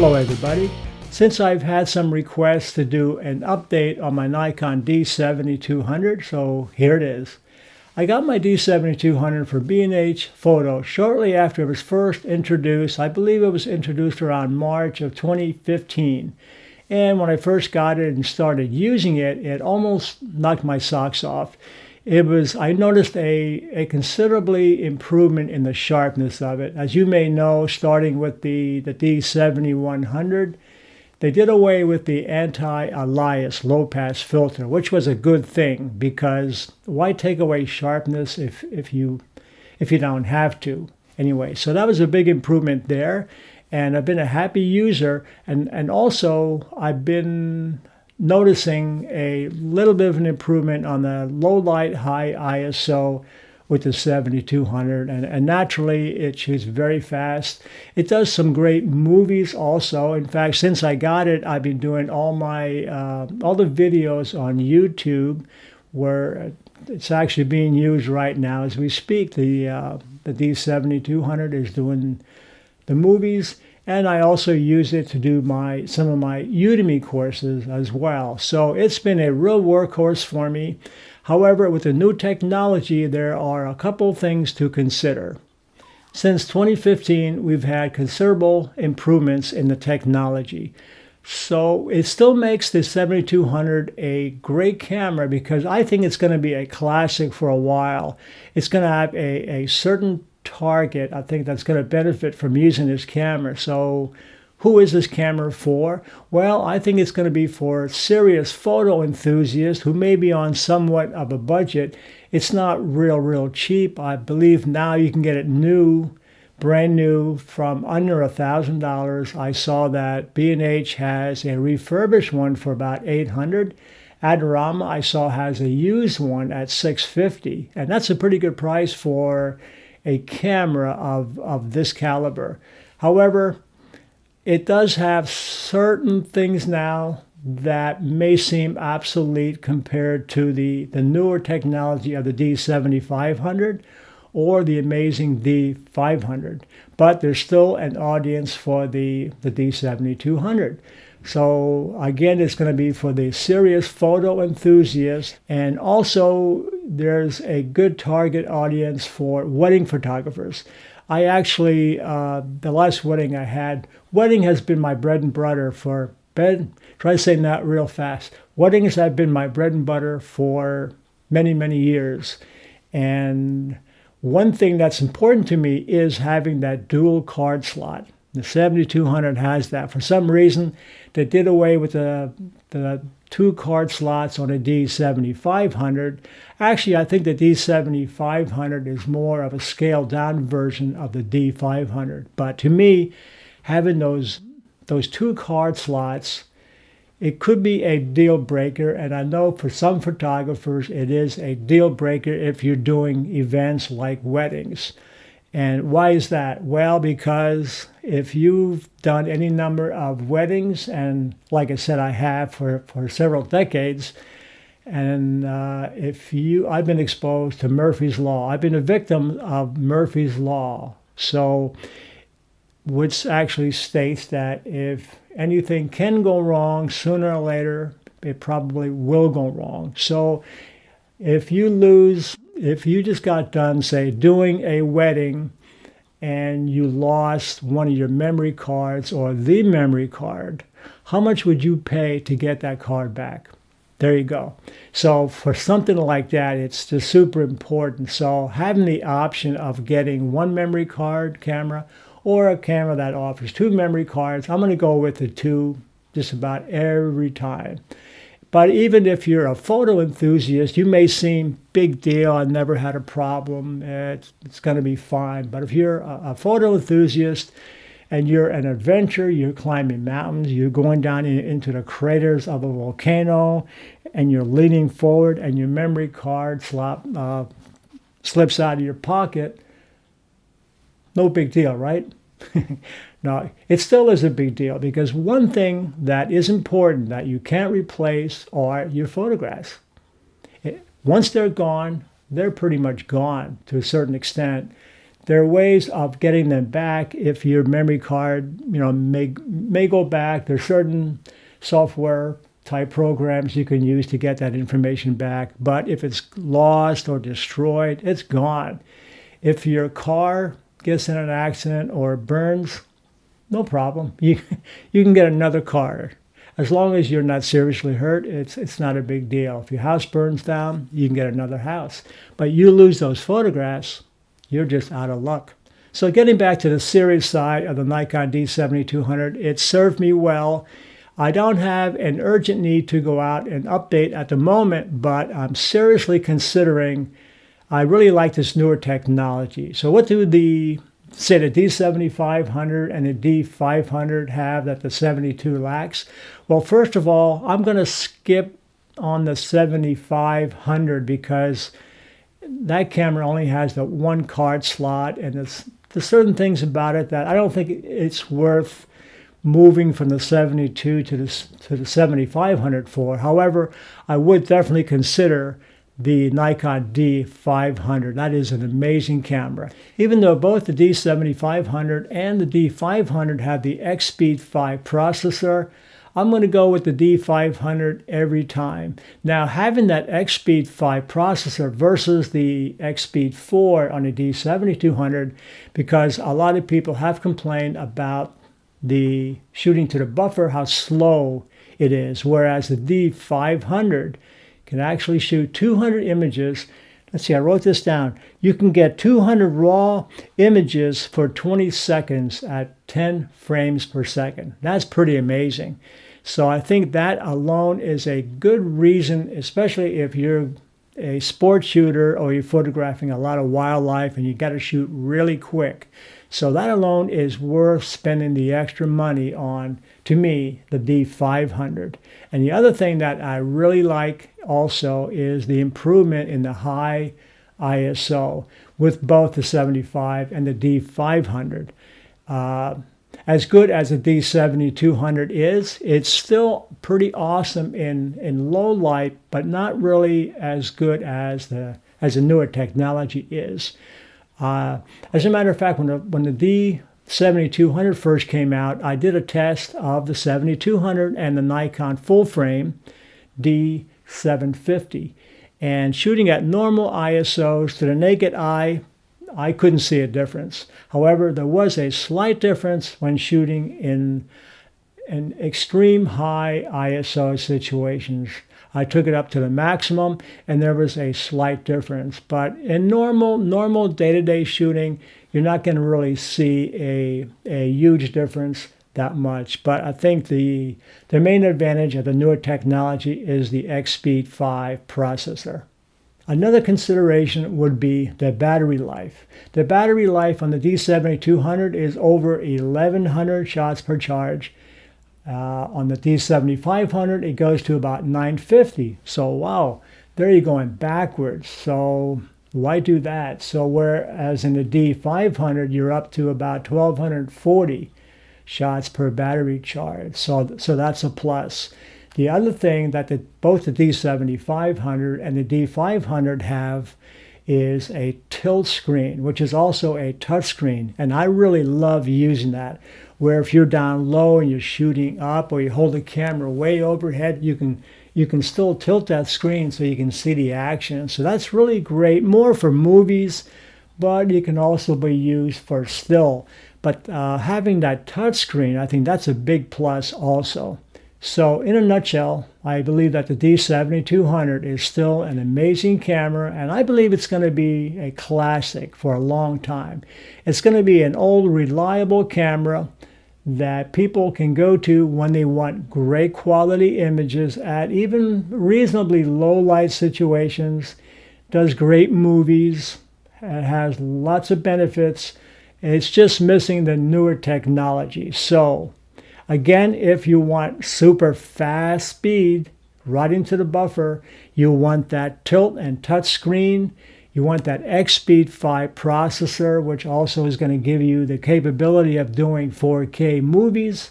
Hello everybody. Since I've had some requests to do an update on my Nikon D7200, so here it is. I got my D7200 for B&H Photo shortly after it was first introduced. I believe it was introduced around March of 2015. And when I first got it and started using it, it almost knocked my socks off. I noticed a considerably improvement in the sharpness of it. As you may know, starting with the D7100, they did away with the anti-alias low-pass filter, which was a good thing, because why take away sharpness if you don't have to? Anyway, so that was a big improvement there, and I've been a happy user, and also I've been noticing a little bit of an improvement on the low light, high ISO with the 7200, and naturally it shoots very fast. It does some great movies also. In fact, since I got it, I've been doing all the videos on YouTube, where it's actually being used right now as we speak. The D7200 is doing the movies, and I also use it to do some of my Udemy courses as well. So it's been a real workhorse for me. However, with the new technology, there are a couple things to consider. Since 2015, we've had considerable improvements in the technology. So it still makes the 7200 a great camera, because I think it's going to be a classic for a while. It's going to have a certain target, I think, that's going to benefit from using this camera. So who is this camera for? Well, I think it's going to be for serious photo enthusiasts who may be on somewhat of a budget. It's not real cheap. I believe now you can get it brand new, from under $1,000. I saw that B&H has a refurbished one for about $800. Adorama, I saw, has a used one at $650, and that's a pretty good price for a camera of this caliber. However, it does have certain things now that may seem obsolete compared to the newer technology of the D7500 or the amazing D500. But there's still an audience for the D7200. So again, it's going to be for the serious photo enthusiast, and also there's a good target audience for wedding photographers. I actually, the last wedding I had, wedding has been my bread and butter for, try to say that real fast. Weddings have been my bread and butter for many years. And one thing that's important to me is having that dual card slot. The 7200 has that. For some reason, they did away with the two card slots on a D7500. Actually, I think the D7500 is more of a scaled down version of the D500. But to me, having those two card slots, it could be a deal breaker. And I know for some photographers, it is a deal breaker if you're doing events like weddings. And why is that? Well, because if you've done any number of weddings, and like I said, I have for several decades, and I've been exposed to Murphy's Law. I've been a victim of Murphy's Law. So, which actually states that if anything can go wrong, sooner or later, it probably will go wrong. So if you just got done, say, doing a wedding, and you lost one of your memory cards or the memory card, how much would you pay to get that card back? There you go. So for something like that, it's just super important. So having the option of getting one memory card camera or a camera that offers two memory cards, I'm going to go with the two just about every time. But even if you're a photo enthusiast, you may seem big deal, I never had a problem, it's going to be fine. But if you're a photo enthusiast and you're an adventurer, you're climbing mountains, you're going down into the craters of a volcano, and you're leaning forward and your memory card slips out of your pocket, no big deal, right? No, it still is a big deal, because one thing that is important that you can't replace are your photographs. Once they're gone, they're pretty much gone to a certain extent. there are ways of getting them back if your memory card, may go back. There's certain software type programs you can use to get that information back. But if it's lost or destroyed, it's gone. If your car gets in an accident or burns, no problem. You can get another car. As long as you're not seriously hurt, it's not a big deal. If your house burns down, you can get another house. But you lose those photographs, you're just out of luck. So getting back to the serious side of the Nikon D7200, it served me well. I don't have an urgent need to go out and update at the moment, but I'm seriously considering. I really like this newer technology. So what do the D7500 and the D500 have that the 72 lacks? Well, first of all, I'm going to skip on the 7500 because that camera only has the one card slot, and there's certain things about it that I don't think it's worth moving from the 72 to the 7500 for. However, I would definitely consider the Nikon D500. That is an amazing camera. Even though both the D7500 and the D500 have the X-Speed 5 processor, I'm going to go with the D500 every time. Now, having that X-Speed 5 processor versus the X-Speed 4 on the D7200, because a lot of people have complained about the shooting to the buffer, how slow it is, whereas the D500 can actually shoot 200 images. Let's see, I wrote this down. You can get 200 raw images for 20 seconds at 10 frames per second. That's pretty amazing. So I think that alone is a good reason, especially if you're a sports shooter or you're photographing a lot of wildlife and you got to shoot really quick. So that alone is worth spending the extra money on, to me, the D500. And the other thing that I really like also is the improvement in the high ISO with both the 75 and the D500. As good as the D7200 is, it's still pretty awesome in low light, but not really as good as the newer technology is. As a matter of fact, when the D7200 first came out, I did a test of the 7200 and the Nikon full frame D750. And shooting at normal ISOs to the naked eye, I couldn't see a difference. However, there was a slight difference when shooting in an extreme high ISO situations. I took it up to the maximum, and there was a slight difference. But in normal day-to-day shooting, you're not going to really see a huge difference that much. But I think the main advantage of the newer technology is the X-Speed 5 processor. Another consideration would be the battery life. The battery life on the D7200 is over 1,100 shots per charge. On the D7500, it goes to about 950. So wow, there you're going backwards. So why do that? So whereas in the D500, you're up to about 1,240 shots per battery charge. So that's a plus. The other thing that both the D7500 and the D500 have is a tilt screen, which is also a touch screen. And I really love using that, where if you're down low and you're shooting up or you hold the camera way overhead, you can still tilt that screen so you can see the action. So that's really great, more for movies, but it can also be used for still. But having that touch screen, I think that's a big plus also. So in a nutshell, I believe that the D7200 is still an amazing camera, and I believe it's going to be a classic for a long time. It's going to be an old, reliable camera that people can go to when they want great quality images at even reasonably low light situations, does great movies, it has lots of benefits. It's just missing the newer technology. So again, if you want super fast speed right into the buffer, you want that tilt and touch screen, you want that X-Speed 5 processor, which also is going to give you the capability of doing 4K movies,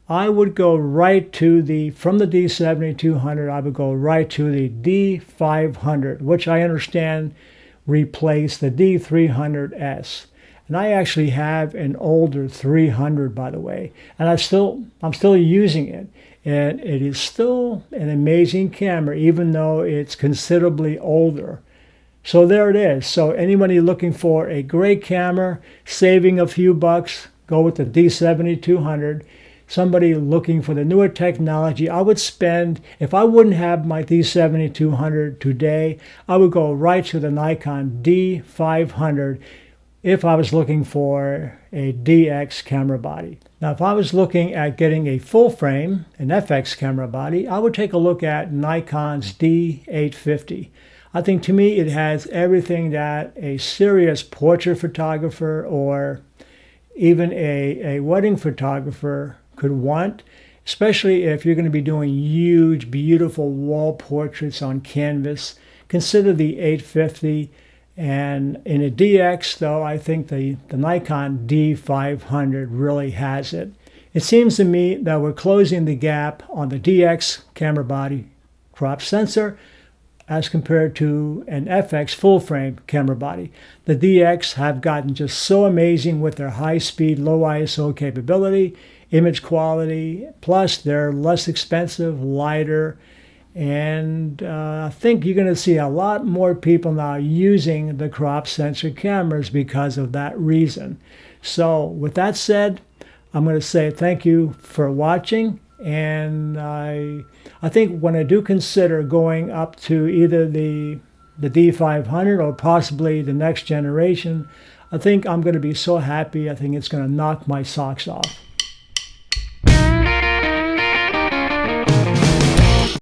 I would go right to from the D7200, I would go right to the D500, which I understand replace the D300S. And I actually have an older 300, by the way, and I'm still using it. And it is still an amazing camera, even though it's considerably older. So there it is. So anybody looking for a great camera, saving a few bucks, go with the D7200. Somebody looking for the newer technology, I would spend, if I wouldn't have my D7200 today, I would go right to the Nikon D500 if I was looking for a DX camera body. Now, if I was looking at getting a full frame, an FX camera body, I would take a look at Nikon's D850. I think to me it has everything that a serious portrait photographer or even a wedding photographer could want, especially if you're going to be doing huge, beautiful wall portraits on canvas. Consider the 850. And in a DX, though, I think the Nikon D500 really has it. It seems to me that we're closing the gap on the DX camera body crop sensor as compared to an FX full-frame camera body. The DX have gotten just so amazing with their high-speed, low ISO capability, image quality, plus they're less expensive, lighter, and I think you're going to see a lot more people now using the crop sensor cameras because of that reason. So with that said, I'm going to say thank you for watching. And I think when I do consider going up to either the D500 or possibly the next generation, I think I'm going to be so happy. I think it's going to knock my socks off.